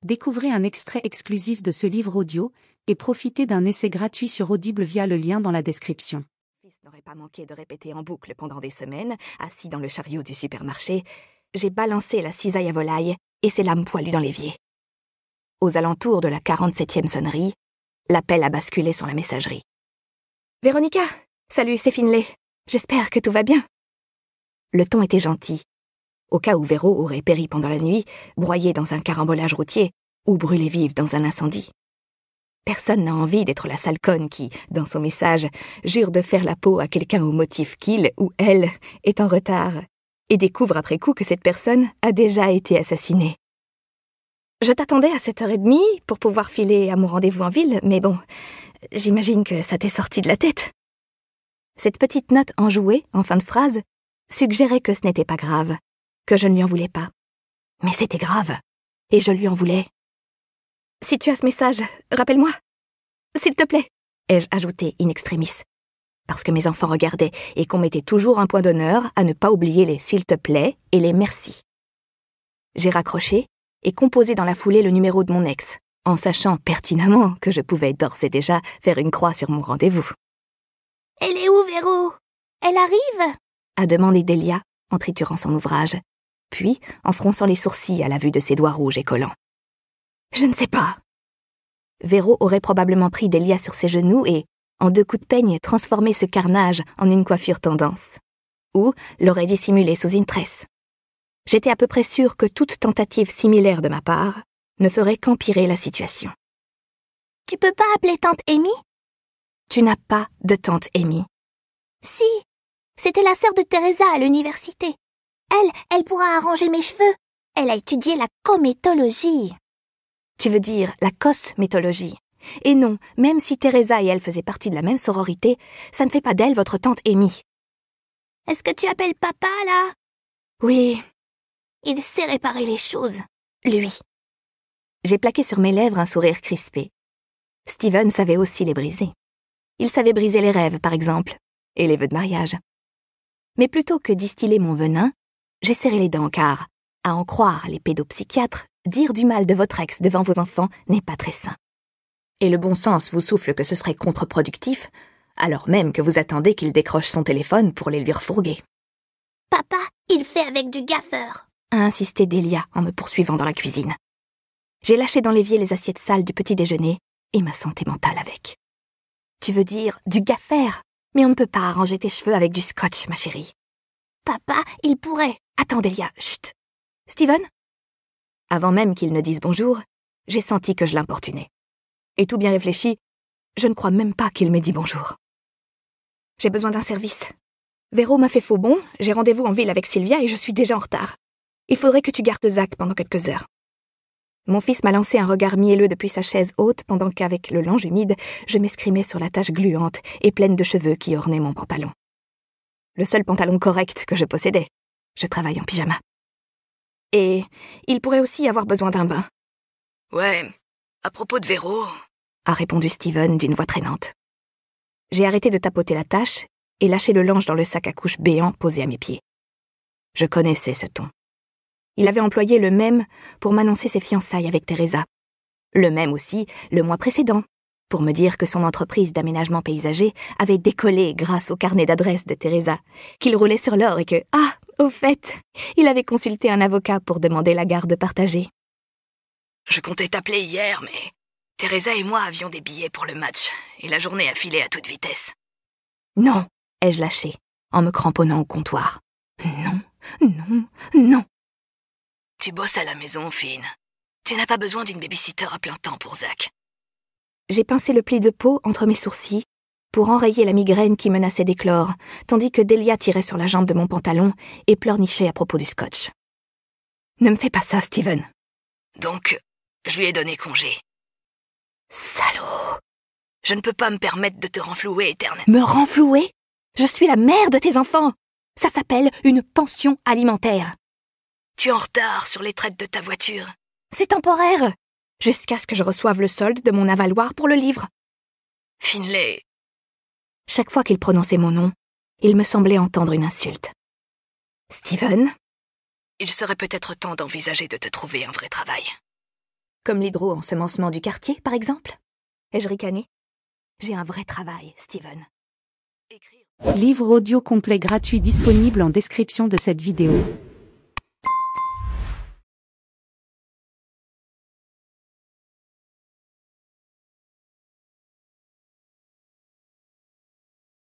Découvrez un extrait exclusif de ce livre audio et profitez d'un essai gratuit sur Audible via le lien dans la description. Mon fils n'aurait pas manqué de répéter en boucle pendant des semaines, assis dans le chariot du supermarché. J'ai balancé la cisaille à volaille et ses lames poilues dans l'évier. Aux alentours de la 47e sonnerie, l'appel a basculé sur la messagerie. « Véronica, salut, c'est Finlay. J'espère que tout va bien. » Le ton était gentil, au cas où Véro aurait péri pendant la nuit, broyé dans un carambolage routier ou brûlé vive dans un incendie. Personne n'a envie d'être la sale conne qui, dans son message, jure de faire la peau à quelqu'un au motif qu'il ou elle est en retard et découvre après coup que cette personne a déjà été assassinée. Je t'attendais à 7h30 pour pouvoir filer à mon rendez-vous en ville, mais bon, j'imagine que ça t'est sorti de la tête. Cette petite note enjouée, en fin de phrase, suggérait que ce n'était pas grave, que je ne lui en voulais pas. Mais c'était grave, et je lui en voulais. « Si tu as ce message, rappelle-moi. S'il te plaît, » ai-je ajouté in extremis, parce que mes enfants regardaient et qu'on mettait toujours un point d'honneur à ne pas oublier les « s'il te plaît » et les « merci ». J'ai raccroché et composé dans la foulée le numéro de mon ex, en sachant pertinemment que je pouvais d'ores et déjà faire une croix sur mon rendez-vous. « Elle est où, Véro? Elle arrive ?» a demandé Delia en triturant son ouvrage, puis en fronçant les sourcils à la vue de ses doigts rouges et collants. « Je ne sais pas. » Véro aurait probablement pris Delia sur ses genoux et, en 2 coups de peigne, transformé ce carnage en une coiffure tendance. Ou l'aurait dissimulé sous une tresse. J'étais à peu près sûre que toute tentative similaire de ma part ne ferait qu'empirer la situation. « Tu peux pas appeler tante Amy ?»« Tu n'as pas de tante Amy. »« Si, c'était la sœur de Teresa à l'université. Elle pourra arranger mes cheveux. Elle a étudié la cométologie. » Tu veux dire la cosmétologie. Et non, même si Teresa et elle faisaient partie de la même sororité, ça ne fait pas d'elle votre tante Amy. « Est-ce que tu appelles papa, là ?»« Oui. » Il sait réparer les choses, lui. J'ai plaqué sur mes lèvres un sourire crispé. Steven savait aussi les briser. Il savait briser les rêves, par exemple, et les vœux de mariage. Mais plutôt que distiller mon venin, j'ai serré les dents car, à en croire les pédopsychiatres, dire du mal de votre ex devant vos enfants n'est pas très sain. Et le bon sens vous souffle que ce serait contre-productif, alors même que vous attendez qu'il décroche son téléphone pour les lui refourguer. « Papa, il fait avec du gaffeur !» a insisté Delia en me poursuivant dans la cuisine. J'ai lâché dans l'évier les assiettes sales du petit déjeuner et ma santé mentale avec. Tu veux dire du gaffer? Mais on ne peut pas arranger tes cheveux avec du scotch, ma chérie. Papa, il pourrait. Attends, Delia, chut. Steven? Avant même qu'il ne dise bonjour, j'ai senti que je l'importunais. Et tout bien réfléchi, je ne crois même pas qu'il m'ait dit bonjour. J'ai besoin d'un service. Véro m'a fait faux bond, j'ai rendez-vous en ville avec Sylvia et je suis déjà en retard. Il faudrait que tu gardes Zach pendant quelques heures. Mon fils m'a lancé un regard mielleux depuis sa chaise haute pendant qu'avec le linge humide, je m'escrimais sur la tache gluante et pleine de cheveux qui ornaient mon pantalon. Le seul pantalon correct que je possédais. Je travaille en pyjama. Et il pourrait aussi avoir besoin d'un bain. « Ouais, à propos de Véro, » a répondu Steven d'une voix traînante. J'ai arrêté de tapoter la tache et lâché le linge dans le sac à couche béant posé à mes pieds. Je connaissais ce ton. Il avait employé le même pour m'annoncer ses fiançailles avec Teresa. Le même aussi, le mois précédent, pour me dire que son entreprise d'aménagement paysager avait décollé grâce au carnet d'adresses de Teresa, qu'il roulait sur l'or et que, au fait, il avait consulté un avocat pour demander la garde partagée. Je comptais t'appeler hier, mais Teresa et moi avions des billets pour le match, et la journée a filé à toute vitesse. Non, ai-je lâché, en me cramponnant au comptoir. Non, non, non. Tu bosses à la maison, Finn. Tu n'as pas besoin d'une babysitter à plein temps pour Zach. J'ai pincé le pli de peau entre mes sourcils pour enrayer la migraine qui menaçait d'éclore, tandis que Delia tirait sur la jambe de mon pantalon et pleurnichait à propos du scotch. Ne me fais pas ça, Steven. Donc, je lui ai donné congé. Salaud! Je ne peux pas me permettre de te renflouer éternellement. Me renflouer? Je suis la mère de tes enfants. Ça s'appelle une pension alimentaire. Tu es en retard sur les traites de ta voiture. C'est temporaire, jusqu'à ce que je reçoive le solde de mon avaloir pour le livre. Finlay. Chaque fois qu'il prononçait mon nom, il me semblait entendre une insulte. Steven? Il serait peut-être temps d'envisager de te trouver un vrai travail. Comme l'hydro-ensemencement du quartier, par exemple. Ai-je ricané? J'ai un vrai travail, Steven. Livre audio complet gratuit disponible en description de cette vidéo.